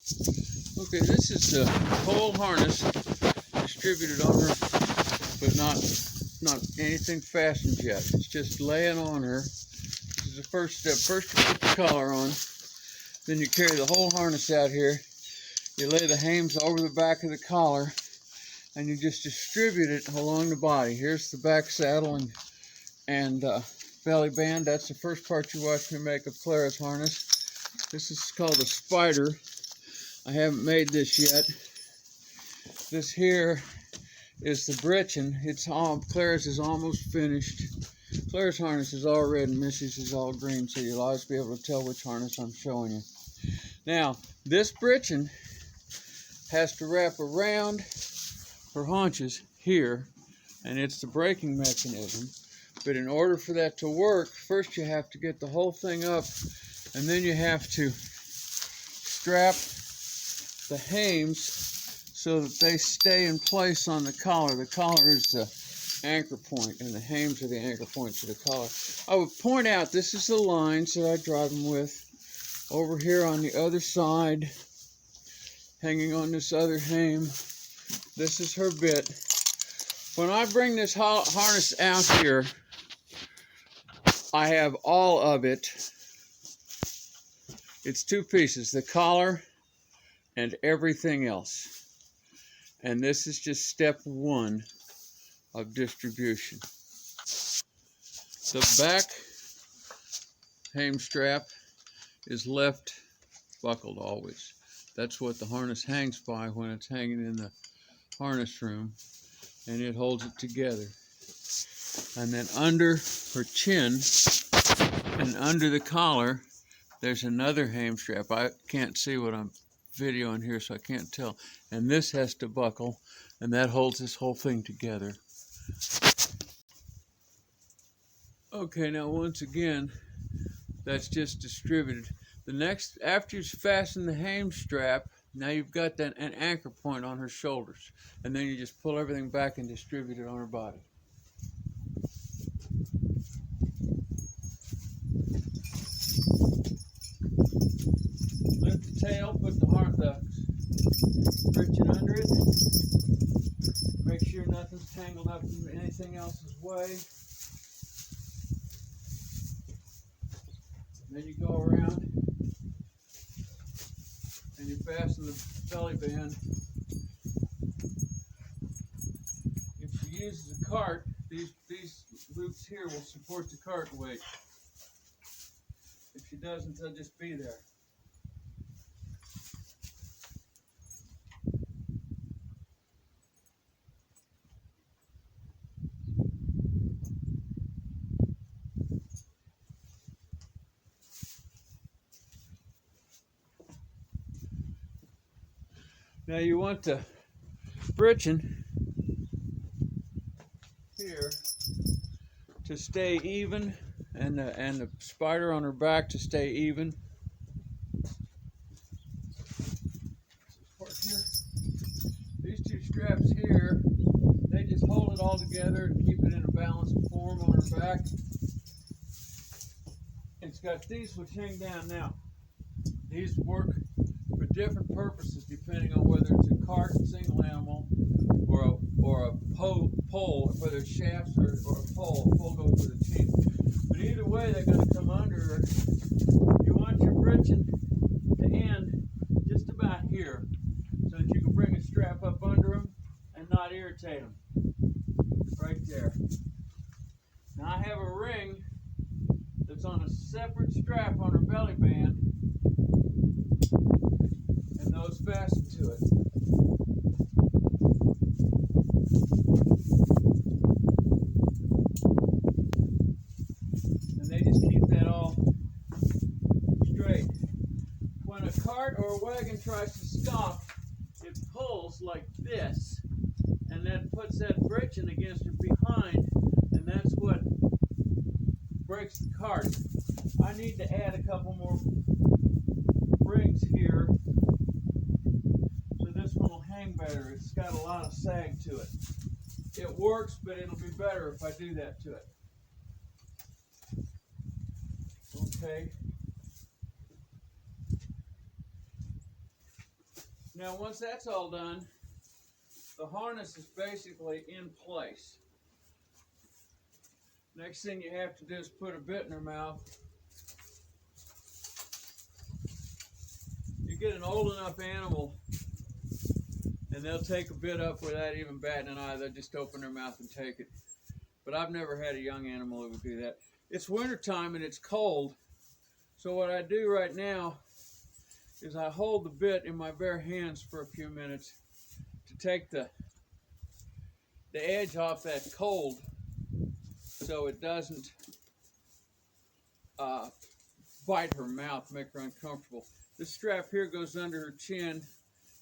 Okay, this is the whole harness distributed on her, but not anything fastened yet. It's just laying on her. This is the first step. First you put the collar on, then you carry the whole harness out here. You lay the hames over the back of the collar, and you just distribute it along the body. Here's the back saddle and belly band. That's the first part you watch me make of Clara's harness. This is called a spider. I haven't made this yet. This here is the breeching. Clara's is almost finished. Clara's harness is all red and Missy's is all green, so you'll always be able to tell which harness I'm showing you. Now, this breeching has to wrap around her haunches here, and it's the braking mechanism. But in order for that to work, first you have to get the whole thing up, and then you have to strap the hames so that they stay in place on the collar. The collar is the anchor point, and the hames are the anchor points of the collar. I would point out this is the lines that I drive them with. Over here on the other side, hanging on this other hame, this is her bit. When I bring this harness out here, I have all of it. It's two pieces, the collar and everything else. And this is just step one of distribution. The back hame strap is left buckled always. That's what the harness hangs by when it's hanging in the harness room, and it holds it together. And then under her chin and under the collar, there's another hame strap. I can't see what I'm videoing here, so I can't tell. And this has to buckle, and that holds this whole thing together. Okay, now once again, that's just distributed. The next, after you fasten the hame strap, now you've got an anchor point on her shoulders, and then you just pull everything back and distribute it on her body. Lift the tail, put the breeching under it. Make sure nothing's tangled up in anything else's way. Then you go around and you fasten the belly band. If she uses a cart, these loops here will support the cart weight. If she doesn't, they'll just be there. Now you want the breeching here to stay even, and the spider on her back to stay even. Part here. These two straps here, they just hold it all together and keep it in a balanced form on her back. It's got these which hang down now. These work for different purposes depending on whether it's a cart, single animal, or a pole, whether it's shafts or a pole. A pole goes with a chain. But either way, they're going to come under her. You want your breeching to end just about here, so that you can bring a strap up under them and not irritate them. Right there. Now I have a ring that's on a separate strap on her belly band, and those fasten to it. And they just keep that all straight. When a cart or a wagon tries to stop, it pulls like this, and that puts that breeching against her behind, and that's what breaks the cart. I need to add a couple more rings here so this one will hang better. It's got a lot of sag to it. It works, but it'll be better if I do that to it. Okay. Now once that's all done, the harness is basically in place. Next thing you have to do is put a bit in her mouth. You get an old enough animal and they'll take a bit up without even batting an eye. They'll just open their mouth and take it. But I've never had a young animal that would do that. It's wintertime and it's cold. So what I do right now is I hold the bit in my bare hands for a few minutes to take the edge off that cold so it doesn't bite her mouth, make her uncomfortable. This strap here goes under her chin,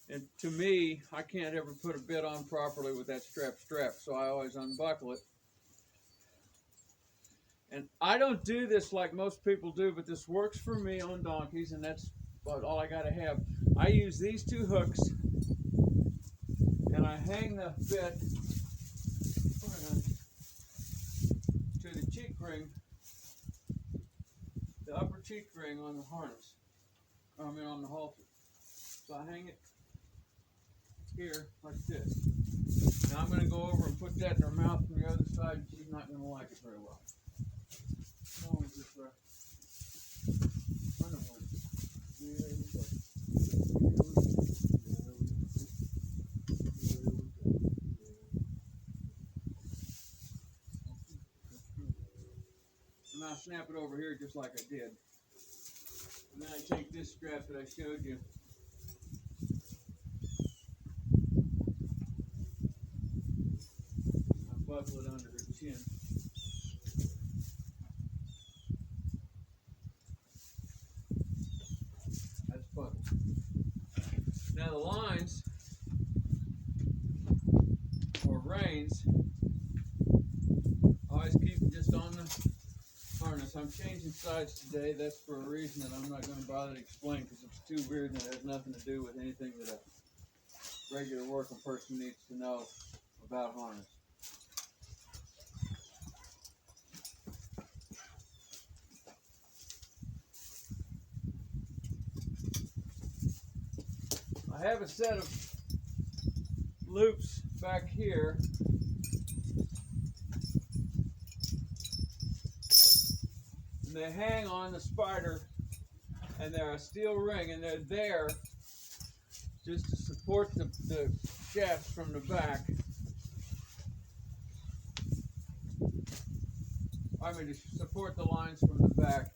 and to me, I can't ever put a bit on properly with that strap, so I always unbuckle it. And I don't do this like most people do, but this works for me on donkeys, and that's about all I gotta have. I use these two hooks, and I hang the bit to the cheek ring, the upper cheek ring on the harness, on the halter. So I hang it here like this. Now I'm going to go over and put that in her mouth from the other side, and she's not going to like it very well. Come on, this way. And I'll snap it over here just like I did. And then I take this strap that I showed you. I buckle it under her chin. That's buckled. Now the lines or reins, I always keep them just on the harness. I'm changing sides today. That's for a reason that I'm not going to bother to explain because it's too weird and it has nothing to do with anything that a regular working person needs to know about harness. I have a set of loops back here. They hang on the spider, and they're a steel ring, and they're there just to support the shafts from the back. I mean, to support the lines from the back.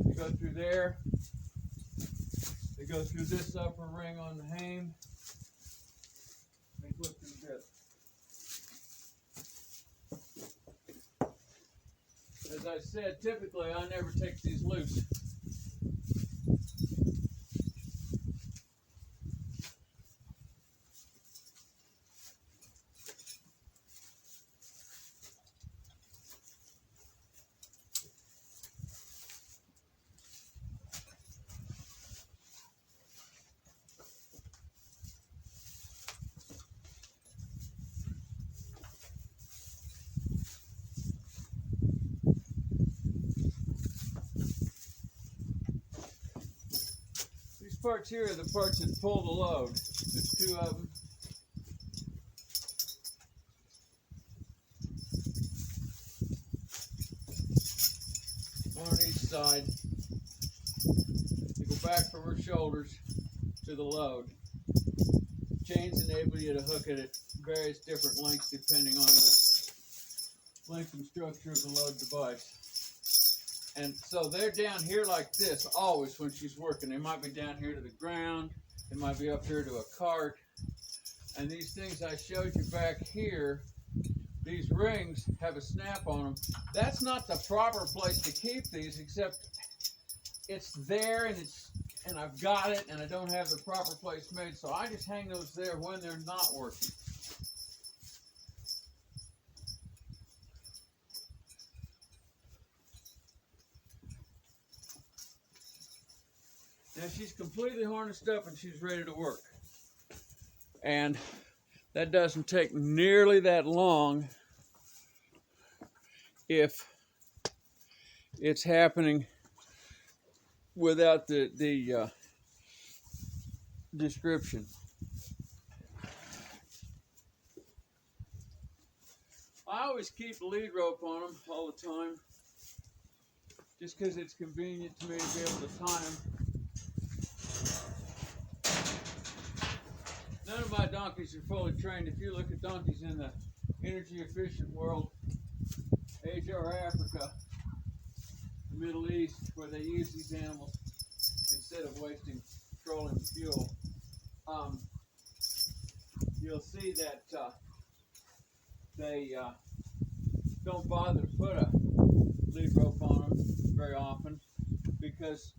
They go through there. They go through this upper ring on the hame. They flip through this. As I said, typically I never take these loose. Parts here are the parts that pull the load. There's two of them. One on each side. They go back from her shoulders to the load. Chains enable you to hook it at various different lengths depending on the length and structure of the load device. And so they're down here like this always when she's working. They might be down here to the ground. They might be up here to a cart. And these things I showed you back here, these rings have a snap on them. That's not the proper place to keep these, except it's there and I've got it and I don't have the proper place made. So I just hang those there when they're not working. Now she's completely harnessed up and she's ready to work. And that doesn't take nearly that long if it's happening without the description. I always keep a lead rope on them all the time, just because it's convenient to me to be able to tie them. None of my donkeys are fully trained. If you look at donkeys in the energy efficient world, Asia or Africa, the Middle East, where they use these animals instead of wasting petroleum fuel, you'll see that they don't bother to put a lead rope on them very often, because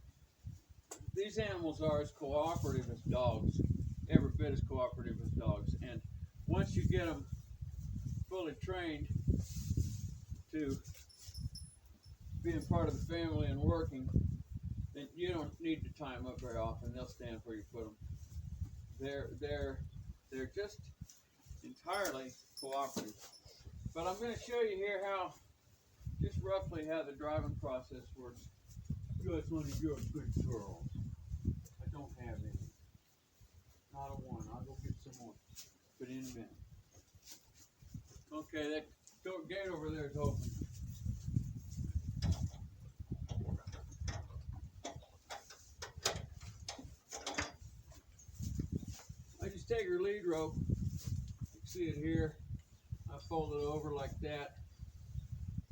these animals are as cooperative as dogs, every bit as cooperative as dogs. And once you get them fully trained to being part of the family and working, then you don't need to tie them up very often. They'll stand where you put them. They're just entirely cooperative. But I'm going to show you here how, just roughly how the driving process works. Just one of your good girls. I don't have any. Not a one. I'll go get some more. But in a minute. Okay, that gate over there is open. I just take her lead rope. You can see it here. I fold it over like that.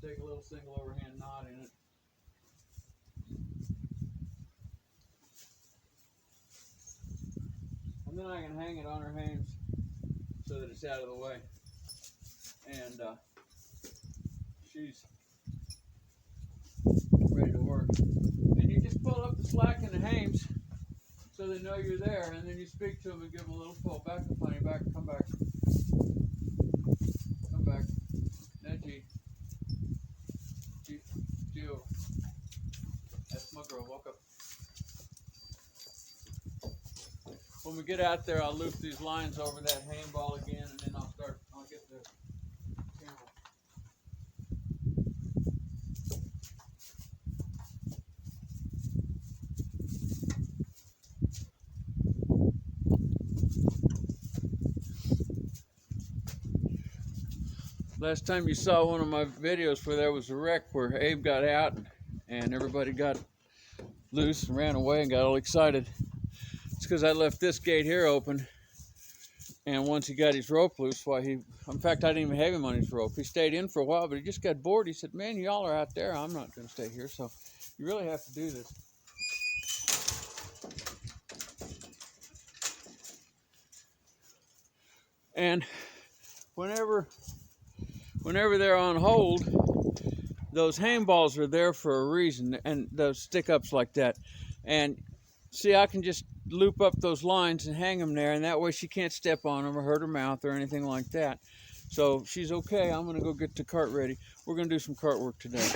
Take a little single overhand knot in it. And then I can hang it on her hames so that it's out of the way. And she's ready to work. And you just pull up the slack in the hames so they know you're there, and then you speak to them and give them a little pull. Back up, honey, back, come back. Come back. Now, G. Gio. That's my girl, walk up. When we get out there, I'll loop these lines over that hame ball again, and then I'll get the camera. Last time you saw one of my videos where there was a wreck where Abe got out and everybody got loose and ran away and got all excited. It's because I left this gate here open, and once he got his rope loose, in fact, I didn't even have him on his rope. He stayed in for a while, but he just got bored. He said, man, y'all are out there. I'm not going to stay here. So you really have to do this. And whenever they're on hold, those hame balls are there for a reason, and those stick-ups like that. And see, I can just loop up those lines and hang them there, and that way she can't step on them or hurt her mouth or anything like that. So she's okay. I'm going to go get the cart ready. We're going to do some cart work today.